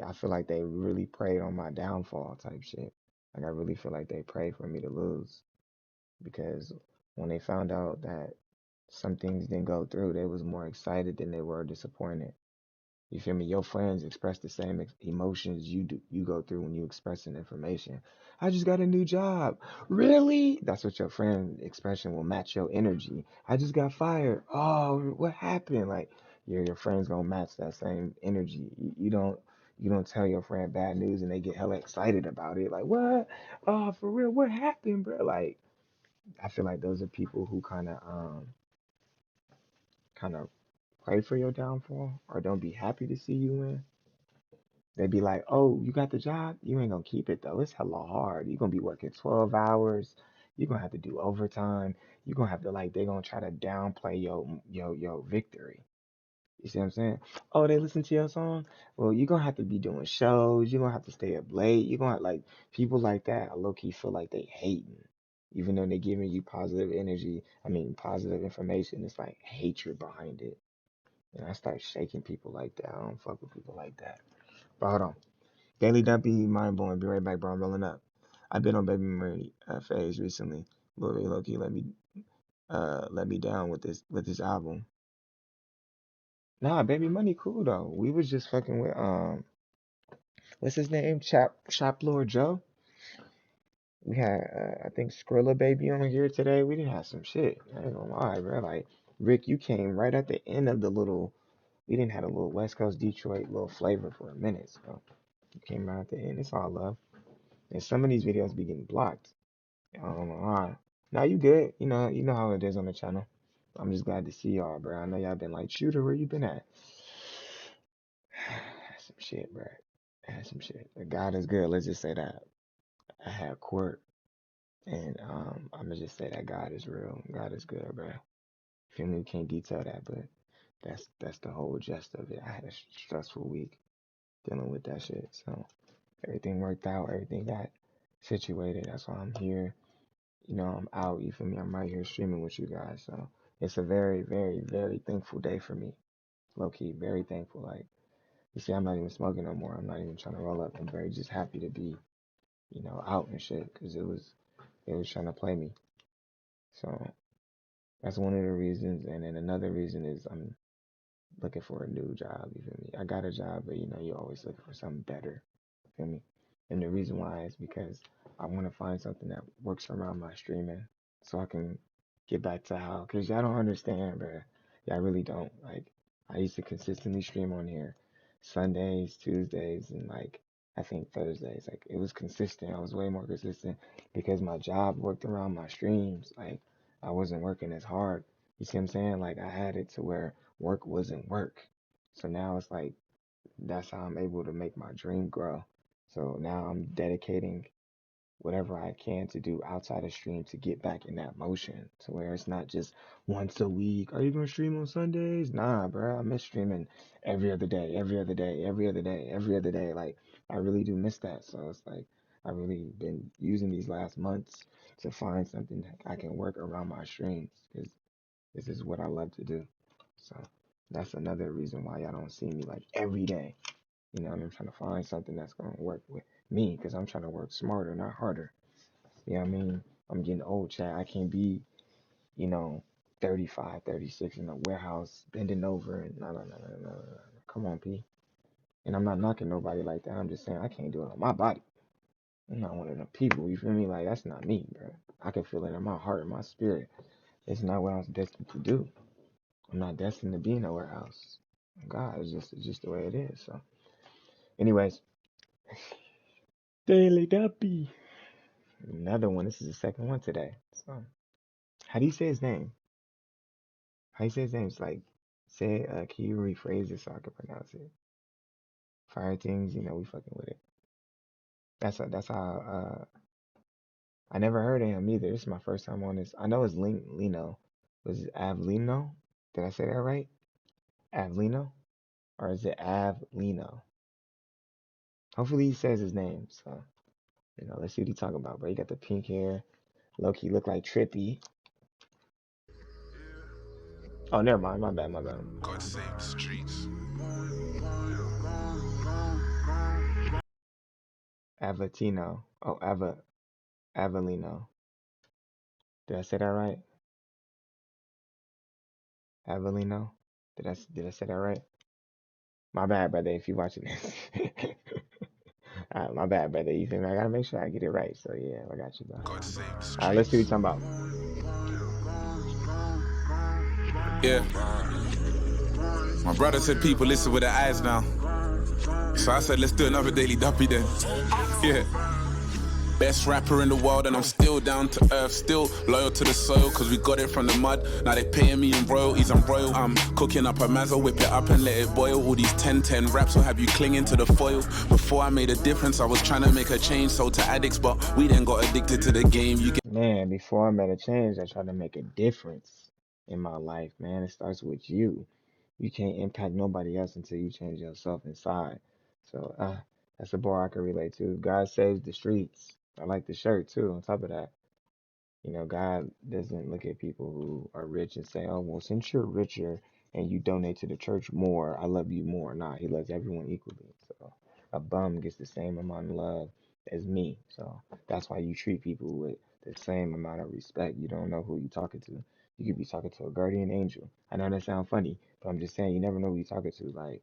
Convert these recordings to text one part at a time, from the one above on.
I feel like they really preyed on my downfall type shit. Like I really feel like they prayed for me to lose because when they found out that some things didn't go through, they was more excited than they were disappointed. You feel me? Your friends express the same emotions you go through when you expressing information. I just got a new job. Really? That's what your friend expression will match your energy. I just got fired. Oh, what happened? Like your friends gonna match that same energy. You don't tell your friend bad news and they get hella excited about it. Like what? Oh, for real? What happened, bro? Like I feel like those are people who kind of pray for your downfall or don't be happy to see you win. They be like, "Oh, you got the job? You ain't gonna keep it though. It's hella hard. You're gonna be working 12 hours. You're gonna have to do overtime. You're gonna have to like they gonna try to downplay your victory. You see what I'm saying? Oh, they listen to your song? Well, you're gonna have to be doing shows, you're gonna have to stay up late, you're gonna like people like that I low key feel like they hating. Even though they giving you positive energy, I mean positive information, it's like hatred behind it. And I start shaking people like that. I don't fuck with people like that. But hold on. Daily Duppy, mind blowing. Be right back, bro. I'm rolling up. I've been on Baby Murray phase recently. Lil Ray Loki let me down with this album. Nah, Baby Money cool though. We was just fucking with what's his name? Chap Lord Joe. We had I think Skrilla Baby on here today. We didn't have some shit. I ain't gonna lie, bro. Like Rick, you came right at the end of the little. We didn't have a little West Coast Detroit little flavor for a minute, so you came right at the end. It's all love. And some of these videos be getting blocked. Alright. Now you good. You know how it is on the channel. I'm just glad to see y'all, bro. I know y'all been like, shooter, where you been at? Had some shit, bro. Had some shit. But God is good. Let's just say that. I had court, and I'm gonna just say that God is real. God is good, bro. Feel me? Can't detail that, but that's the whole gist of it. I had a stressful week dealing with that shit. So everything worked out. Everything got situated. That's why I'm here. I'm out, you feel me? I'm right here streaming with you guys. So it's a very, very, very thankful day for me. Low key, very thankful. Like, you see, I'm not even smoking no more. I'm not even trying to roll up. I'm very just happy to be, out and shit, because it was trying to play me. So that's one of the reasons. And then another reason is I'm looking for a new job, you feel me? I got a job, but you're always looking for something better, you feel me? And the reason why is because I want to find something that works around my streaming so I can get back to how, because y'all don't understand, bro. Y'all really don't. Like, I used to consistently stream on here Sundays, Tuesdays, and like, I think Thursdays. Like, it was consistent. I was way more consistent because my job worked around my streams. Like, I wasn't working as hard. You see what I'm saying? Like, I had it to where work wasn't work. So now it's like, that's how I'm able to make my dream grow. So now I'm dedicating whatever I can to do outside of stream to get back in that motion to where it's not just once a week. Are you gonna stream on Sundays? Nah, bro. I miss streaming every other day, every other day, every other day, every other day. Like I really do miss that. So it's like I really been using these last months to find something that I can work around my streams because this is what I love to do. So that's another reason why y'all don't see me like every day. I'm trying to find something that's going to work with me because I'm trying to work smarter, not harder. You know what I mean? I'm getting old, Chad. I can't be, you know, 35, 36 in a warehouse bending over and no, no, no, no, no, no. Come on, P. And I'm not knocking nobody like that. I'm just saying I can't do it on my body. I'm not one of them people. You feel me? Like that's not me, bro. I can feel it in my heart and my spirit. It's not what I was destined to do. I'm not destined to be in a warehouse. God, it's just the way it is. So, anyways, Daily Duppy. Another one. This is the second one today. So, how do you say his name? How do you say his name? It's like, say, can you rephrase it so I can pronounce it? Fire things, we fucking with it. That's how. I never heard of him either. This is my first time on this. I know it's Lino. Was it Avelino? Did I say that right? Avelino, or is it Avelino? Hopefully he says his name. So, let's see what he talking about. Bro, he got the pink hair. Loki look like Trippy. Oh, never mind. My bad. My bad. God save the streets. Avatino. Oh, Avelino. Did I say that right? Avelino. Did I say that right? My bad, brother. If you watching this, my bad, brother. You feel me? I gotta make sure I get it right. So yeah, I got you, bro. God save the All right, let's see what streets. you're talking about. Yeah. My brother said people listen with their eyes now. So I said, let's do another Daily Duppy then. Yeah. Best rapper in the world, and I'm still down to earth, still loyal to the soil, cause we got it from the mud. Now they paying me in royalties, I'm royal. I'm cooking up a mazza, whip it up and let it boil. All these 10-10 raps will have you clinging to the foil. Before I made a difference, I was trying to make a change, sold to addicts, but we then got addicted to the game. You get Man, before I made a change, I tried to make a difference in my life, man. It starts with you. You can't impact nobody else until you change yourself inside. So, that's a bar I can relate to. God saves the streets. I like the shirt too, on top of that. You know, God doesn't look at people who are rich and say, oh, well, since you're richer and you donate to the church more, I love you more. Nah, he loves everyone equally. So a bum gets the same amount of love as me. So that's why you treat people with the same amount of respect. You don't know who you're talking to. You could be talking to a guardian angel. I know that sounds funny, but I'm just saying you never know who you're talking to, like,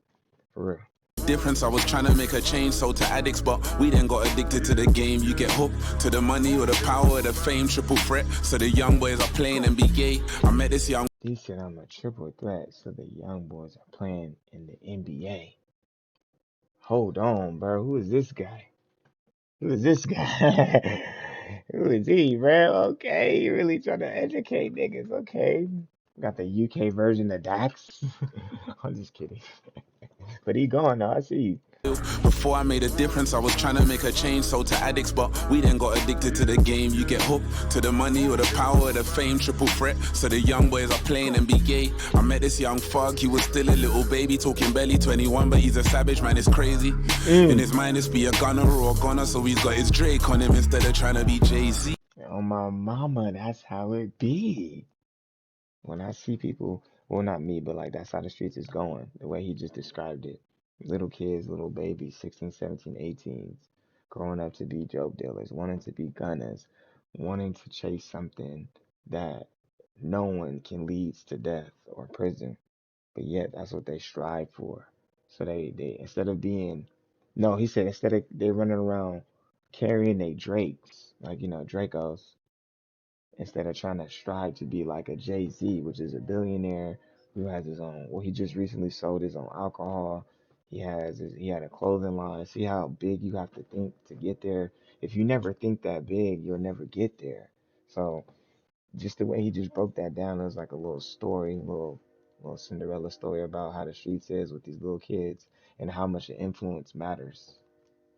for real. difference. I was trying to make a change, sold to addicts, but we then got addicted to the game. You get hooked to the money or the power or the fame, triple threat. So the young boys are playing and be gay. I met this young. He said I'm a triple threat, so the young boys are playing in the NBA. Hold on, bro. Who is this guy? Who is this guy? Who is he, bro? Okay, you really trying to educate niggas. Okay. Got the UK version of Dax. I'm just kidding. But he going though. I see you. Before I made a difference, I was trying to make a change, sold to addicts, but we then got addicted to the game. You get hooked to the money or the power or the fame, triple threat. So the young boys are playing and be gay. I met this young fuck, he was still a little baby, talking barely 21, but he's a savage, man, it's crazy. In his mind, it's be a gunner or a gunner, so he's got his Drake on him instead of trying to be Jay-Z. Oh my mama, that's how it be. When I see people, well, not me, but like that's how the streets is going, the way he just described it. Little kids, little babies, 16, 17, 18s, growing up to be dope dealers, wanting to be gunners, wanting to chase something that no one can lead to death or prison, but yet that's what they strive for. So they instead of being, no, he said instead of they running around carrying they Drakes, like Dracos, instead of trying to strive to be like a Jay-Z, which is a billionaire who has his own. Well, he just recently sold his own alcohol. He had a clothing line. See how big you have to think to get there. If you never think that big, you'll never get there. So just the way he just broke that down, it was like a little story, little Cinderella story about how the streets is with these little kids and how much the influence matters.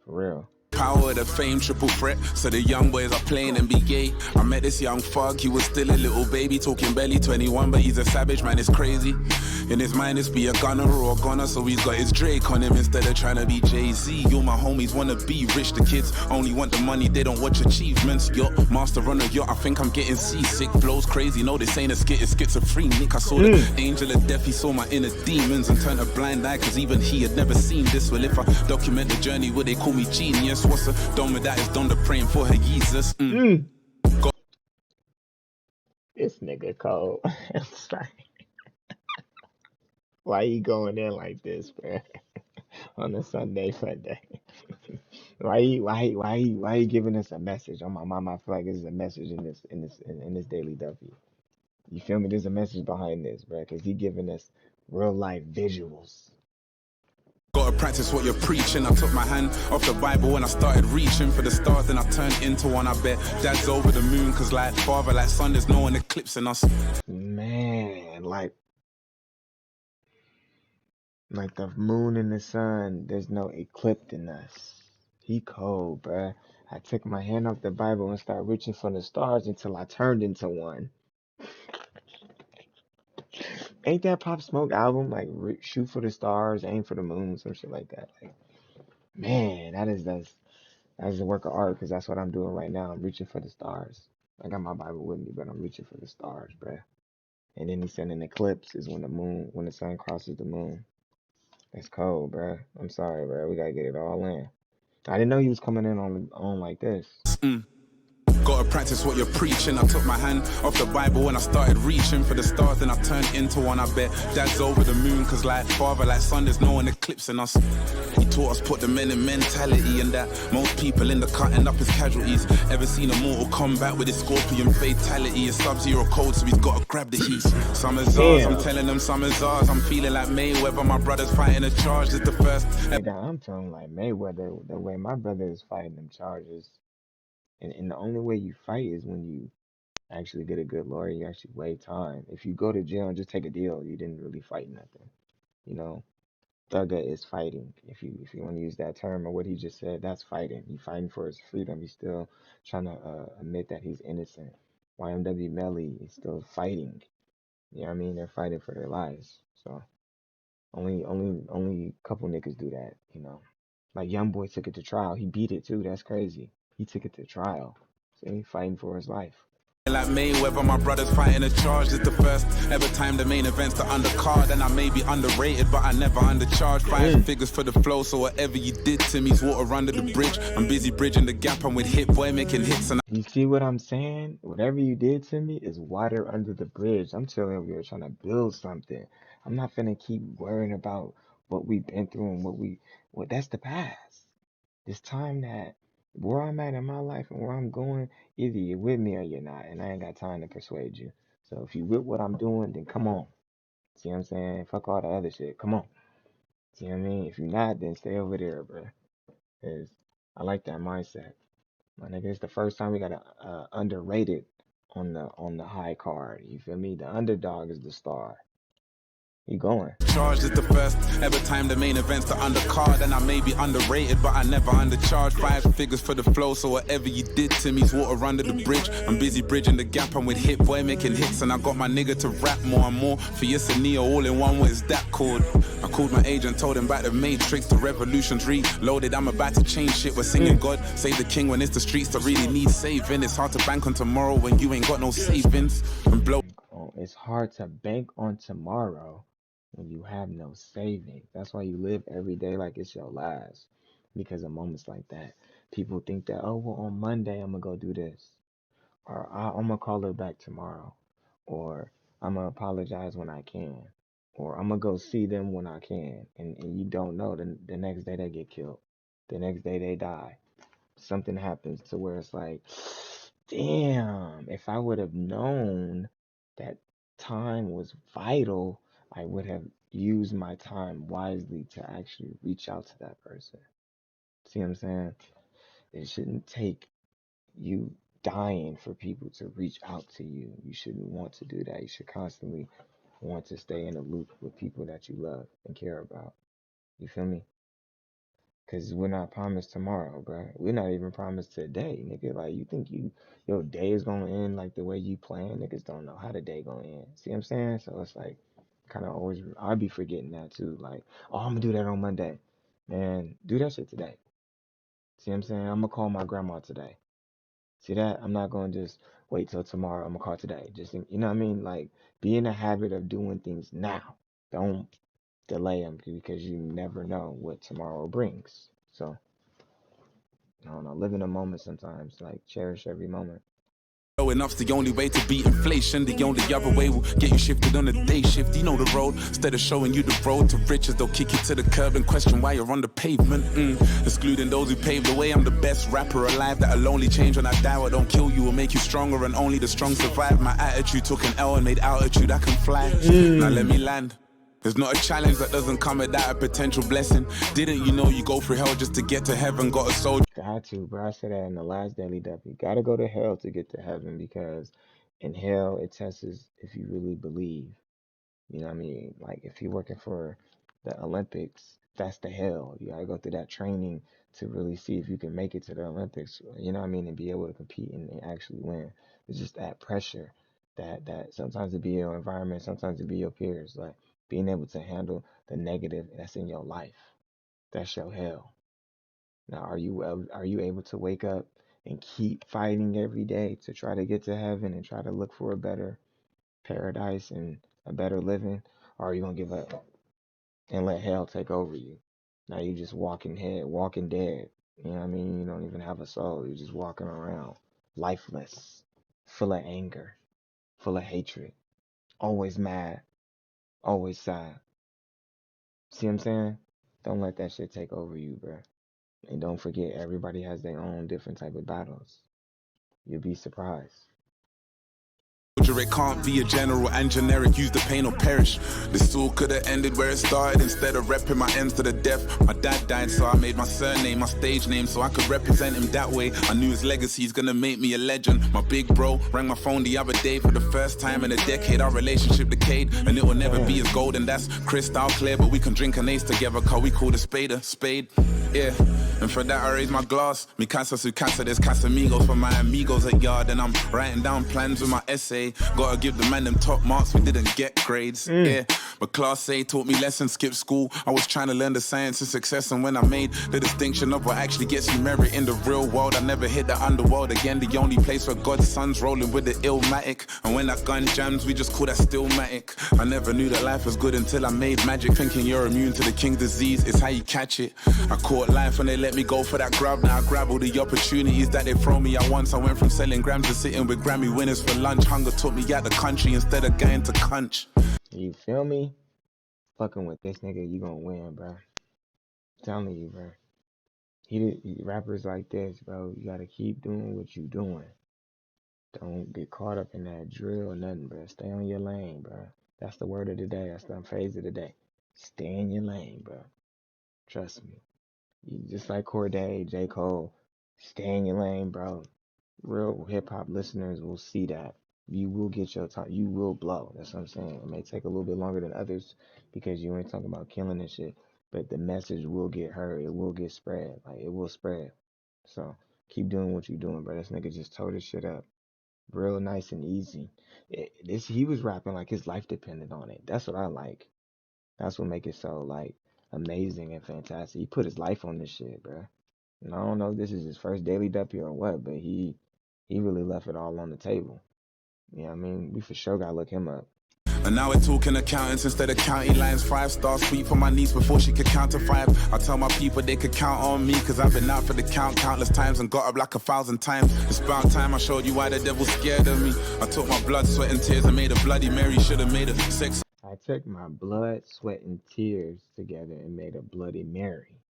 For real. Power, the fame, triple threat. So the young boys are playing and be gay. I met this young fuck, he was still a little baby, talking barely 21, but he's a savage, man, it's crazy. In his mind, it's be a gunner or a gunner, so he's got his Drake on him instead of trying to be Jay-Z. You my homies wanna be rich, the kids only want the money, they don't watch achievements. Yo, master on a yacht, I think I'm getting seasick. Flows crazy, no, this ain't a skit, it's schizophrenic. I saw the angel of death, he saw my inner demons and turned a blind eye, cause even he had never seen this. Well, if I document the journey, would they call me genius? What's a dome with that is done to praying for her Jesus. This nigga cold. It's like, why you going in like this, man? On a Sunday, Sunday. Why you giving us a message? On my mama, I feel like this is a message in this daily Duffy. You feel me? There's a message behind this, bro, because he giving us real life visuals. Gotta practice what you're preaching. I took my hand off the Bible when I started reaching for the stars, then I turned into one. I bet dad's over the moon, cause like father, like son, there's no one eclipsing us. Man, like the moon and the sun, there's no eclipse in us. He cold, bruh. I took my hand off the Bible and started reaching for the stars until I turned into one. Ain't that Pop Smoke album like shoot for the stars, aim for the moon, some shit like that? Like, man, that's a work of art because that's what I'm doing right now. I'm reaching for the stars. I got my Bible with me, but I'm reaching for the stars, bruh. And then he said an eclipse is when the sun crosses the moon. That's cold, bruh. I'm sorry, bruh. We gotta get it all in. I didn't know he was coming in on like this. Gotta practice what you're preaching. I took my hand off the Bible and I started reaching for the stars. Then I turned into one. I bet dad's over the moon. Cause like father, like son, there's no one eclipsing us. He taught us put the men in mentality. And that most people in the cutting up as casualties. Ever seen a Mortal Kombat with his scorpion fatality? A Sub-Zero code, so he's gotta grab the heat. Summer's ours, I'm telling them summer's ours. I'm feeling like Mayweather, my brother's fighting a charge. It's the first. Nigga, I'm feeling like Mayweather, the way my brother is fighting them charges. And the only way you fight is when you actually get a good lawyer, you actually wait time. If you go to jail and just take a deal, you didn't really fight nothing. You know, Thugger is fighting. If you want to use that term or what he just said, that's fighting. He's fighting for his freedom. He's still trying to admit that he's innocent. YMW Melly is still fighting. You know what I mean? They're fighting for their lives. So only couple niggas do that. You know, like Young Boy took it to trial. He beat it too. That's crazy. He took it to trial. So he's fighting for his life. Like Mayweather, my brother's fighting a charge. It's the first ever time the main event's the undercard. And I may be underrated, but I never undercharged. 5 figures for the flow, so whatever you did to me's water under the bridge. I'm busy bridging the gap. I'm with Hit Boy making hits. And You see what I'm saying? Whatever you did to me is water under the bridge. I'm chilling over here trying to build something. I'm not finna keep worrying about what we've been through and what that's the past. It's time that where I'm at in my life and where I'm going, either you're with me or you're not, and I ain't got time to persuade you. So if you with what I'm doing, then come on. See what I'm saying? Fuck all the other shit. Come on. See what I mean? If you're not, then stay over there, bro. Cause I like that mindset. My nigga, it's the first time we got a underrated on the high card. You feel me? The underdog is the star. You going? charged is the first ever time the main event's the undercard. And I may be underrated, but I never undercharged. 5 figures for the flow, so whatever you did to me's water under the bridge. I'm busy bridging the gap. I'm with Hit Boy making hits, and I got my nigga to rap more and more. Fierce and Neo all in one. What is that called? I called my agent, told him about the Matrix, the revolution's reloaded. I'm about to change shit. We're singing God save the king when it's the streets that really need saving. It's hard to bank on tomorrow when you ain't got no savings. And blow. Oh, it's hard to bank on tomorrow when you have no savings. That's why you live every day like it's your last. Because of moments like that, people think that, oh, well, on Monday I'm gonna go do this, or I'm gonna call her back tomorrow, or I'm gonna apologize when I can, or I'm gonna go see them when I can, and you don't know, the next day they get killed, the next day they die, something happens to where it's like, damn, if I would have known that time was vital, I would have used my time wisely to actually reach out to that person. See what I'm saying? It shouldn't take you dying for people to reach out to you. You shouldn't want to do that. You should constantly want to stay in a loop with people that you love and care about. You feel me? Cause we're not promised tomorrow, bro. We're not even promised today, nigga. Like you think your day is gonna end like the way you plan. Niggas don't know how the day gonna end. See what I'm saying? So it's like kind of always I be forgetting that too. Like, oh, I'm gonna do that on Monday. Man, do that shit today. See what I'm saying? I'm gonna call my grandma today. See that? I'm not gonna just wait till tomorrow. I'm gonna call today. Just you know what I mean? Like be in the habit of doing things now. Don't delay them because you never know what tomorrow brings. So I don't know. Live in the moment sometimes. Like cherish every moment. Enough's the only way to beat inflation. The only other way will get you shifted on a day shift. You know the road. Instead of showing you the road to riches, they'll kick you to the curb and question why you're on the pavement. Excluding those who paved the way. I'm the best rapper alive. That'll only change when I die. What don't kill you will make you stronger, and only the strong survive. My attitude took an L and made altitude. I can fly. Now let me land. There's not a challenge that doesn't come without a potential blessing. Didn't you know you go through hell just to get to heaven? Got a soul. Got to, bro. I said that in the last Daily Duppy. Gotta go to hell to get to heaven because in hell it tests if you really believe. You know what I mean? Like if you're working for the Olympics, that's the hell. You gotta go through that training to really see if you can make it to the Olympics. You know what I mean? And be able to compete and actually win. It's just that pressure that sometimes it be your environment, sometimes it be your peers. Like being able to handle the negative that's in your life. That's your hell. Now, are you able to wake up and keep fighting every day to try to get to heaven and try to look for a better paradise and a better living, or are you gonna give up and let hell take over you? Now you just walking dead. You know what I mean? You don't even have a soul. You're just walking around lifeless, full of anger, full of hatred, always mad, always sad. See what I'm saying? Don't let that shit take over you, bro. And don't forget, everybody has their own different type of battles. You'll be surprised. It can't be a general and generic, use the pain or perish. This all could have ended where it started. Instead of repping my ends to the death, my dad died, so I made my surname my stage name so I could represent him that way. I knew his legacy's gonna make me a legend. My big bro rang my phone the other day. For the first time in a decade, our relationship decayed, and it will never be as golden. That's crystal clear, but we can drink an ace together, cause we call a spade. Yeah, and for that I raise my glass. Mi casa su casa, there's Casamigos for my amigos at yard. And I'm writing down plans with my essay. Gotta give the man them top marks, we didn't get grades. Yeah, but class A taught me lessons, skip school. I was trying to learn the science of success, and when I made the distinction of what actually gets you merit in the real world, I never hit the underworld again. The only place where God's son's rolling with the illmatic. And when that gun jams, we just call that stillmatic. I never knew that life was good until I made magic. Thinking you're immune to the king's disease, it's how you catch it. I caught life when they let me go for that grub. Now I grab all the opportunities that they throw me at once. I went from selling grams to sitting with Grammy winners for lunch. Hunger took me out the country instead of going to cunch. You feel me? Fucking with this nigga, you gonna win, bro. I'm telling you, bro. Rappers like this, bro. You gotta keep doing what you doing. Don't get caught up in that drill or nothing, bro. Stay on your lane, bro. That's the word of the day. That's the phrase of the day. Stay in your lane, bro. Trust me. You just like Corday, J. Cole. Stay in your lane, bro. Real hip hop listeners will see that. You will get your time. You will blow. That's what I'm saying. It may take a little bit longer than others because you ain't talking about killing and shit. But the message will get heard. It will get spread. Like it will spread. So keep doing what you're doing, bro. This nigga just tore this shit up real nice and easy. He was rapping like his life depended on it. That's what I like. That's what make it so like amazing and fantastic. He put his life on this shit, bro. And I don't know if this is his first daily Duppy or what, but he really left it all on the table. You know what I mean? We for sure gotta look him up. And now we're talking accountants instead of county lines. 5-star sweet for my niece before she could count to 5. I tell my people they could count on me, cause I've been out for the count countless times and got up like 1,000 times. It's about time I showed you why the devil's scared of me. I took my blood, sweat and tears and made a Bloody Mary. Should've made a sex. I took my blood, sweat, and tears together and made a Bloody Mary.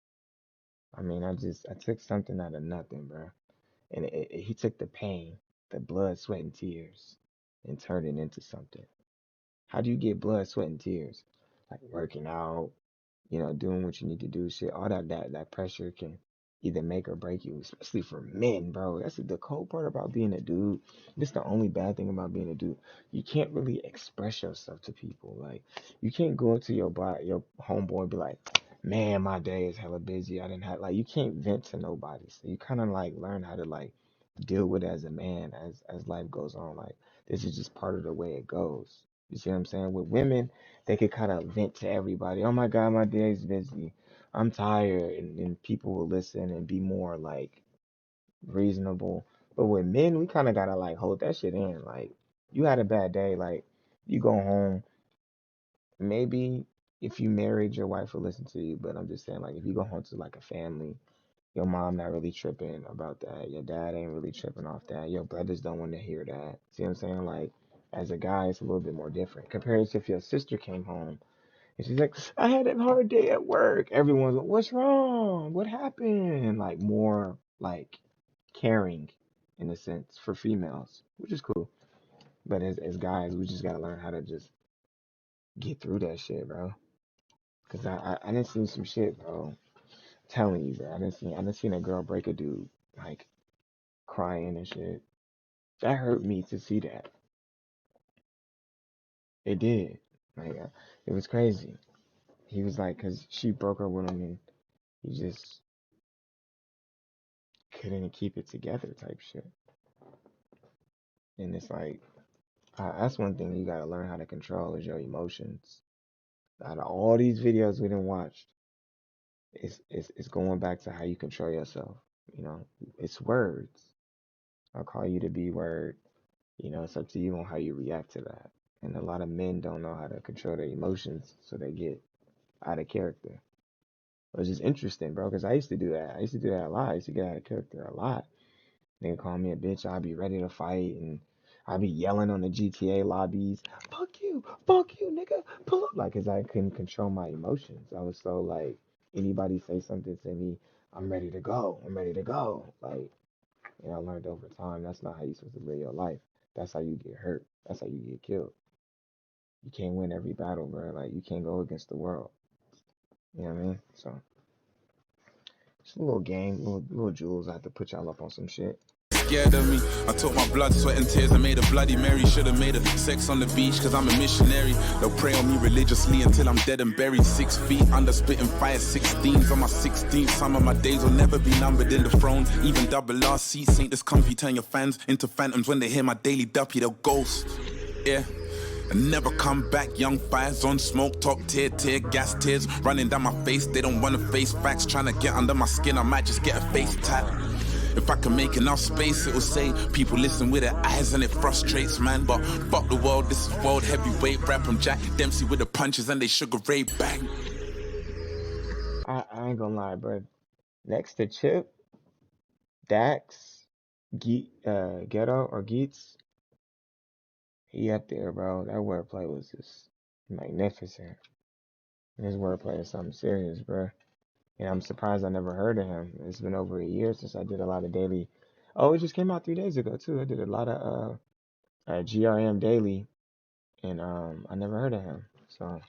I mean, I took something out of nothing, bro. And he took the pain, the blood, sweat, and tears, and turned it into something. How do you get blood, sweat, and tears? Like working out, doing what you need to do, shit. All that pressure can either make or break you, especially for men, bro. That's the cold part about being a dude. This the only bad thing about being a dude. You can't really express yourself to people. Like you can't go into your homeboy and be like, man, my day is hella busy. I didn't have like you can't vent to nobody. So you kind of like learn how to like deal with it as a man as life goes on. Like this is just part of the way it goes. You see what I'm saying? With women, they could kind of vent to everybody. Oh my God, my day is busy. I'm tired, and people will listen and be more like reasonable. But with men, we kind of gotta like hold that shit in. Like you had a bad day, like you go home. Maybe if you married, your wife will listen to you. But I'm just saying, like if you go home to like a family, your mom not really tripping about that. Your dad ain't really tripping off that. Your brothers don't want to hear that. See what I'm saying? Like as a guy, it's a little bit more different compared to if your sister came home and she's like, I had a hard day at work. Everyone's like, what's wrong? What happened? Like more like caring in a sense for females, which is cool. But as guys, we just gotta learn how to just get through that shit, bro. Cause I didn't see some shit, bro. Telling you, bro. I didn't seen a girl break a dude like crying and shit. That hurt me to see that. It did. Like it was crazy. He was like, cause she broke her with him and he just couldn't keep it together type shit. And it's like that's one thing you gotta learn how to control is your emotions. Out of all these videos we didn't watch, it's going back to how you control yourself. You know, it's words. I'll call you the B word. It's up to you on how you react to that. And a lot of men don't know how to control their emotions, so they get out of character. It was just interesting, bro, because I used to do that. I used to do that a lot. I used to get out of character a lot. Nigga call me a bitch, I'd be ready to fight, and I'd be yelling on the GTA lobbies, fuck you, nigga, pull up. Like, 'cause I couldn't control my emotions. I was so like, anybody say something to me, I'm ready to go. I'm ready to go. Like, I learned over time, that's not how you supposed to live your life. That's how you get hurt. That's how you get killed. You can't win every battle, bro. Like, you can't go against the world. You know what I mean? So, it's a little game, little jewels. I have to put y'all up on some shit. Scared of me. I took my blood, sweat and tears and made a Bloody Mary. Should've made a sex on the beach cause I'm a missionary. They'll pray on me religiously until I'm dead and buried. 6 feet under spitting fire, 16s on my 16th. Some of my days will never be numbered in the throne. Even double R seats ain't this comfy. Turn your fans into phantoms when they hear my daily Duppy, they'll ghost. Yeah. And never come back, young fires on smoke, talk, tear, gas, tears running down my face. They don't wanna face facts, trying to get under my skin. I might just get a face tap. If I can make enough space, it will say people listen with their eyes and it frustrates, man. But fuck the world, this is world heavyweight rap. I'm Jack Dempsey with the punches and they Sugar Ray bang. I ain't gonna lie, bro. Next to Chip, Dax, Ghetto or Geets, he up there, bro. That wordplay was just magnificent. His wordplay is something serious, bro. And I'm surprised I never heard of him. It's been over a year since I did a lot of daily. Oh, it just came out 3 days ago too. I did a lot of GRM daily, and I never heard of him. So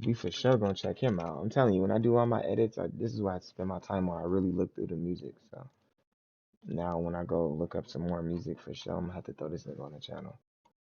we for sure gonna check him out. I'm telling you, when I do all my edits, this is what I spend my time on. I really look through the music. So now when I go look up some more music for sure, I'm gonna have to throw this nigga on the channel.